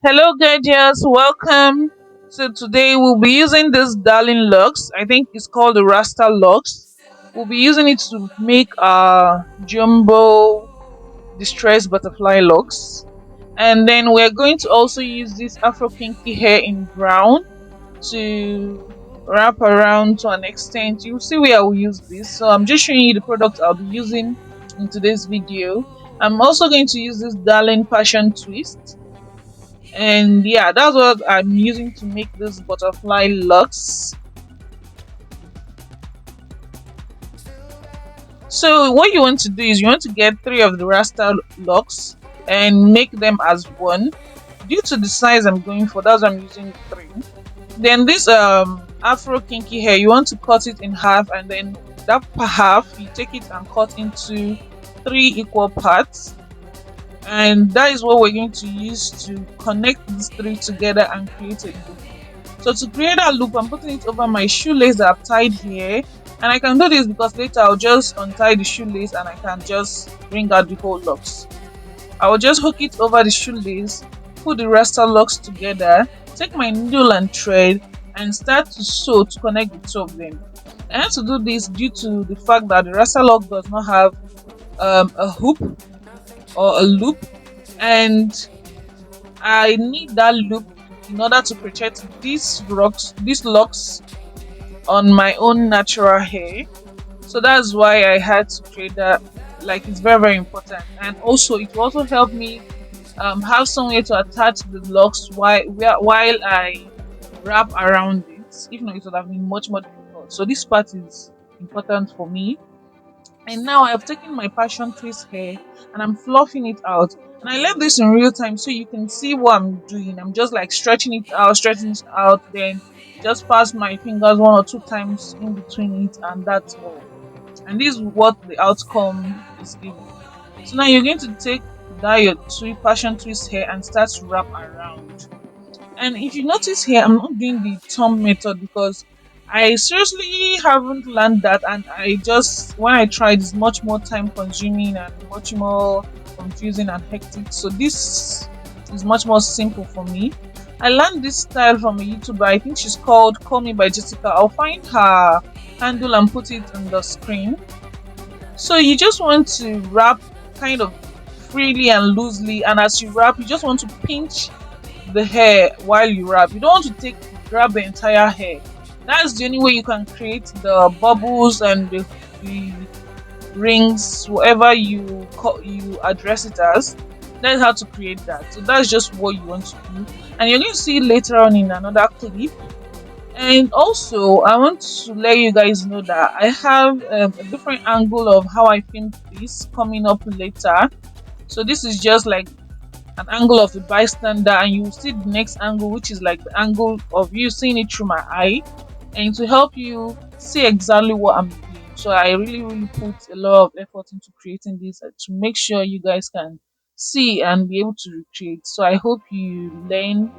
Hello, guys. Welcome. So today we'll be using this darling locks. I think it's called the Rasta locks. We'll be using it to make our jumbo distressed butterfly locks, and then we're going to also use this Afro kinky hair in brown to wrap around to an extent. You'll see where I will use this. So I'm just showing you the product I'll be using in today's video. I'm also going to use this darling passion twist, and yeah, that's what I'm using to make this butterfly locks. So what you want to do is you want to get three of the rasta locks and make them as one. Due to the size I'm going for, that's why I'm using three. Then this afro kinky hair, you want to cut it in half, and then that half you take it and cut into three equal parts, and that is what we're going to use to connect these three together and create a loop. So to create that loop, I'm putting it over my shoelace that I've tied here, and I can do this because later I'll just untie the shoelace and I can just bring out the whole locks. I will just hook it over the shoelace, put the rasta locks together, take my needle and thread, and start to sew to connect the two of them. I have to do this due to the fact that the rasta lock does not have a hoop or a loop, and I need that loop in order to protect these locks on my own natural hair. So that's why I had to create that. Like, it's very very important, and also it will also help me have somewhere to attach the locks while I wrap around it. If not, it would have been much more difficult. So this part is important for me. And now I've taken my passion twist hair and I'm fluffing it out. And I left this in real time so you can see what I'm doing. I'm just like stretching it out, then just pass my fingers one or two times in between it, and that's all. And this is what the outcome is giving. So now you're going to take that your passion twist hair and start to wrap around. And if you notice here, I'm not doing the thumb method because I seriously haven't learned that, and I just when I tried, it's much more time consuming and much more confusing and hectic. So this is much more simple for me. I learned this style from a YouTuber. I think she's called Call Me by Jessica. I'll find her handle and put it on the screen. So you just want to wrap kind of freely and loosely, and as you wrap, you just want to pinch the hair while you wrap. You don't want to grab the entire hair. That's the only way you can create the bubbles and the rings, whatever you address it as. That's how to create that. So that's just what you want to do, and you're going to see later on in another clip. And also, I want to let you guys know that I have a different angle of how I filmed this coming up later. So this is just like an angle of the bystander, and you will see the next angle, which is like the angle of you seeing it through my eye, and to help you see exactly what I'm doing. So I really put a lot of effort into creating this to make sure you guys can see and be able to recreate. So I hope you learn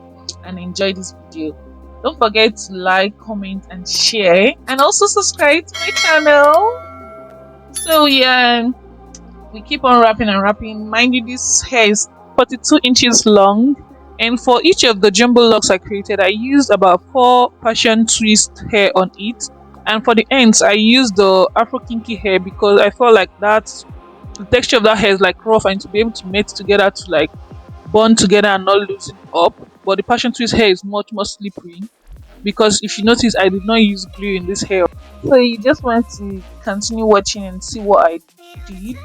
and enjoy this video. Don't forget to like, comment, and share, and also subscribe to my channel. So yeah, we keep on wrapping and wrapping. Mind you, this hair is 42 inches long, and for each of the jumbo locks I created, I used about 4 passion twist hair on it, and for the ends I used the afro kinky hair because I felt like that the texture of that hair is like rough, and to be able to mate together to like bond together and not loosen up. But the passion twist hair is much more slippery because if you notice, I did not use glue in this hair. So you just want to continue watching and see what I did.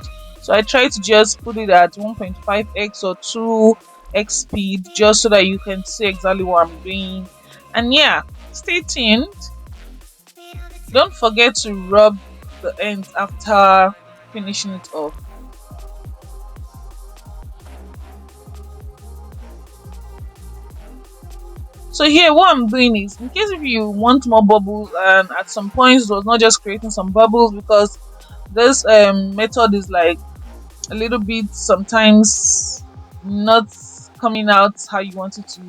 So I try to just put it at 1.5x or 2x speed just so that you can see exactly what I'm doing. And yeah, stay tuned. Don't forget to rub the ends after finishing it off. So here what I'm doing is, in case if you want more bubbles, and at some points it was not just creating some bubbles because this method is like a little bit sometimes not coming out how you want it to.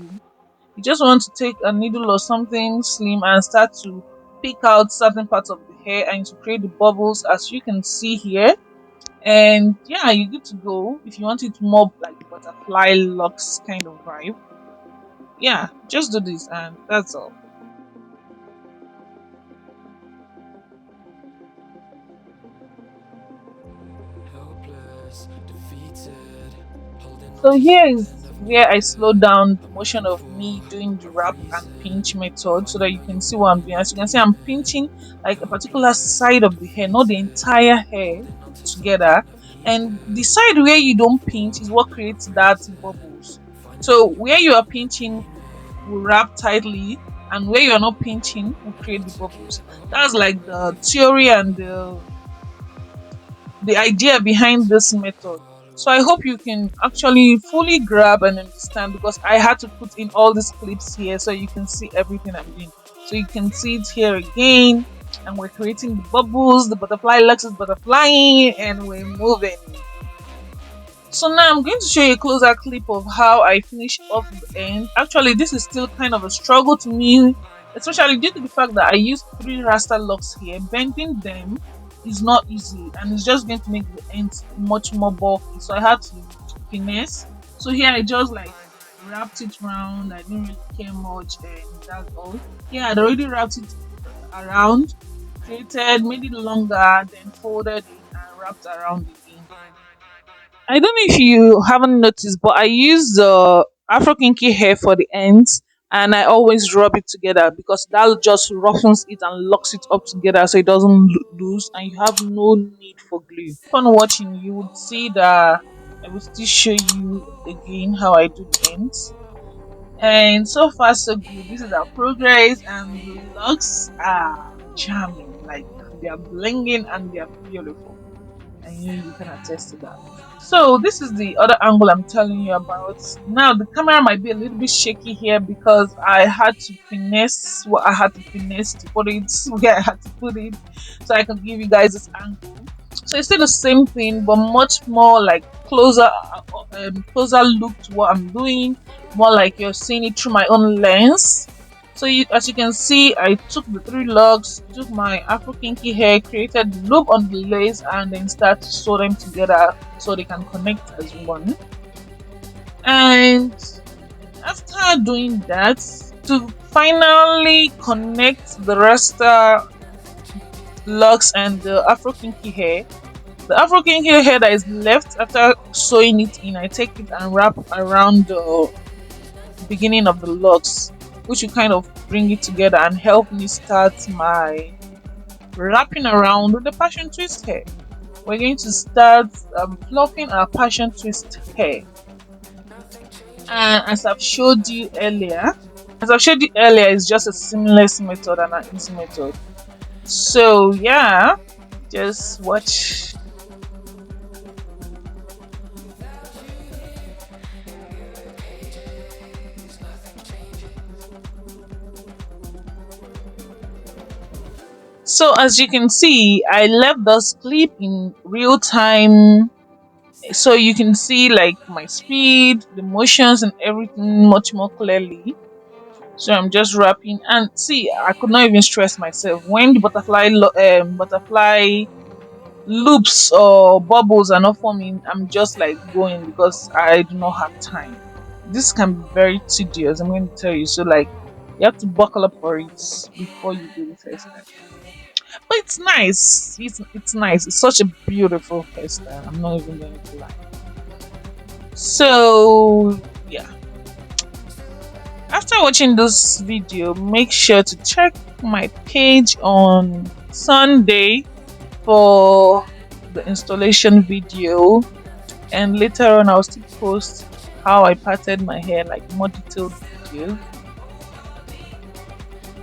You just want to take a needle or something slim and start to pick out certain parts of the hair and to create the bubbles as you can see here. And yeah, you're good to go if you want it more like butterfly locks kind of vibe. Yeah, just do this and that's all. Helpless, defeated, holding on So to here something is I've where I never slow felt down the motion of me before. doing the A wrap and reason pinch method so that you to can see what I'm doing. As you can see, I'm pinching like a particular helpless, side of the hair, not the defeated, entire hair holding on to something together. I've And needed. the side where you don't pinch is what creates that bubbles. So where you are pinching will wrap tightly, and where you are not pinching will create the bubbles. That's like the theory and the idea behind this method. So I hope you can actually fully grab and understand, because I had to put in all these clips here so you can see everything I'm doing. So you can see it here again, and we're creating the bubbles, the butterfly legs is butterflying, and we're moving. So now I'm going to show you a closer clip of how I finish off the end. Actually, this is still kind of a struggle to me, especially due to the fact that I used three raster locks here. Bending them is not easy, and it's just going to make the ends much more bulky. So I had to finesse. So here I just like wrapped it round. I didn't really care much, and that's all. Yeah, I'd already wrapped it around, created, made it longer, then folded it and wrapped around again. I don't know if you haven't noticed, but I use the Afro kinky hair for the ends, and I always rub it together because that just roughens it and locks it up together so it doesn't loose, and you have no need for glue. Keep on watching, you would see that I will still show you again how I do the ends. And so far, so good. This is our progress, and the looks are charming. Like they are blinging and they are beautiful. I know you can attest to that. So this is the other angle I'm telling you about. Now the camera might be a little bit shaky here because I had to finesse what I had to finesse to put it where I had to put it, so I can give you guys this angle. So it's still the same thing, but much more like closer look to what I'm doing, more like you're seeing it through my own lens. So as you can see, I took the three logs, took my Afro kinky hair, created the loop on the lace, and then start to sew them together so they can connect as one. And after doing that, to finally connect the rasta locks and the Afro kinky hair, the Afro kinky hair that is left after sewing it in, I take it and wrap around the beginning of the locks, which will kind of bring it together and help me start my wrapping around with the passion twist hair. We're going to start fluffing our passion twist hair. And as I've showed you earlier, it's just a seamless method and an easy method. So yeah, just watch. So as you can see, I left this clip in real time, so you can see like my speed, the motions, and everything much more clearly. So I'm just wrapping, and see, I could not even stress myself when the butterfly loops or bubbles are not forming. I'm just like going because I do not have time. This can be very tedious, I'm going to tell you. So like you have to buckle up for it before you do this hairstyle. But it's nice. It's nice. It's such a beautiful hairstyle. I'm not even going to lie. So yeah. After watching this video, make sure to check my page on Sunday for the installation video, and later on I'll still post how I parted my hair, like more detailed video.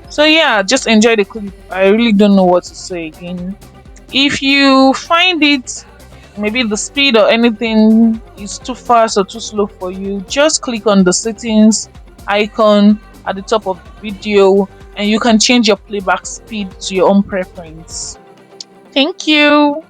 So yeah, just enjoy the clip. I really don't know what to say again. If you find it, maybe the speed or anything is too fast or too slow for you, just click on the settings icon at the top of the video, and you can change your playback speed to your own preference. Thank you.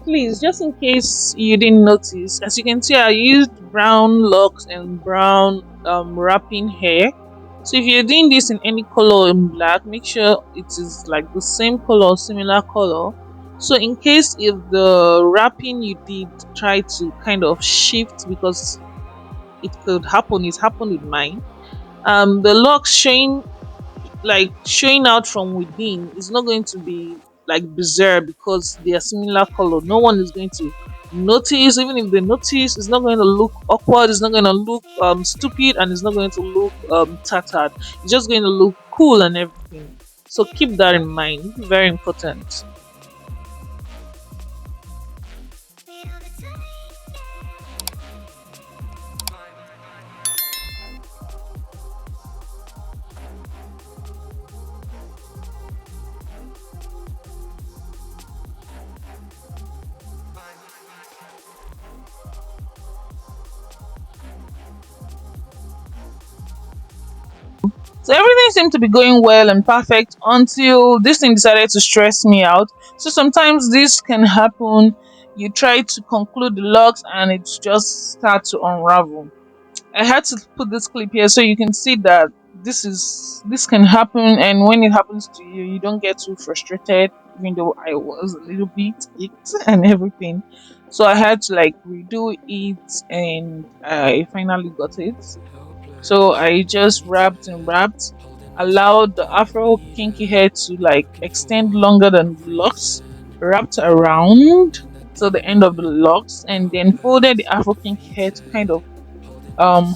please, just in case you didn't notice, as you can see, I used brown locks and brown wrapping hair. So if you're doing this in any color in black, make sure it is like the same color or similar color. So in case if the wrapping you did try to kind of shift, because it could happen, it happened with mine. The locks showing out from within is not going to be like bizarre because they are similar color. No one is going to notice. Even if they notice, it's not going to look awkward, it's not going to look stupid, and it's not going to look tattered. It's just going to look cool and everything. So keep that in mind. Very important. So everything seemed to be going well and perfect until this thing decided to stress me out. So sometimes this can happen. You try to conclude the locks and it just starts to unravel. I had to put this clip here so you can see that this can happen, and when it happens to you, you don't get too frustrated. Even though I was a little bit it and everything, so I had to like redo it, and I finally got it. So I just wrapped and wrapped, allowed the Afro kinky hair to like extend longer than the locks, wrapped around till the end of the locks, and then folded the Afro kinky hair to kind of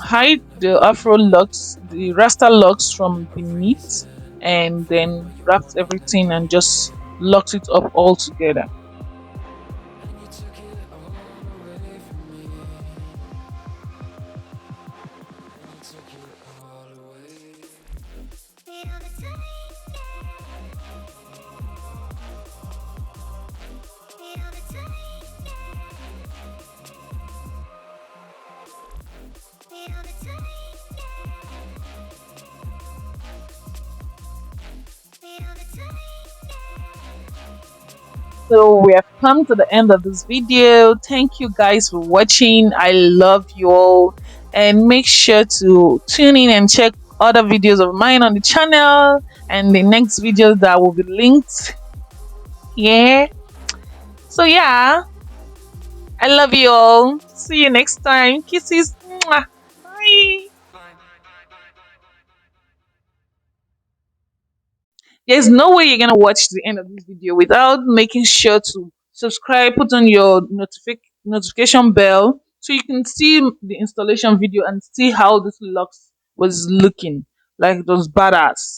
hide the afro locks, the rasta locks from beneath, and then wrapped everything and just locked it up all together. So we have come to the end of this video. Thank you guys for watching. I love you all, and make sure to tune in and check other videos of mine on the channel, and the next video that will be linked here. So yeah, I love you all. See you next time. Kisses. Mwah. Bye. There's no way you're gonna watch the end of this video without making sure to subscribe, put on your notification bell so you can see the installation video and see how this locks was looking like. It was badass.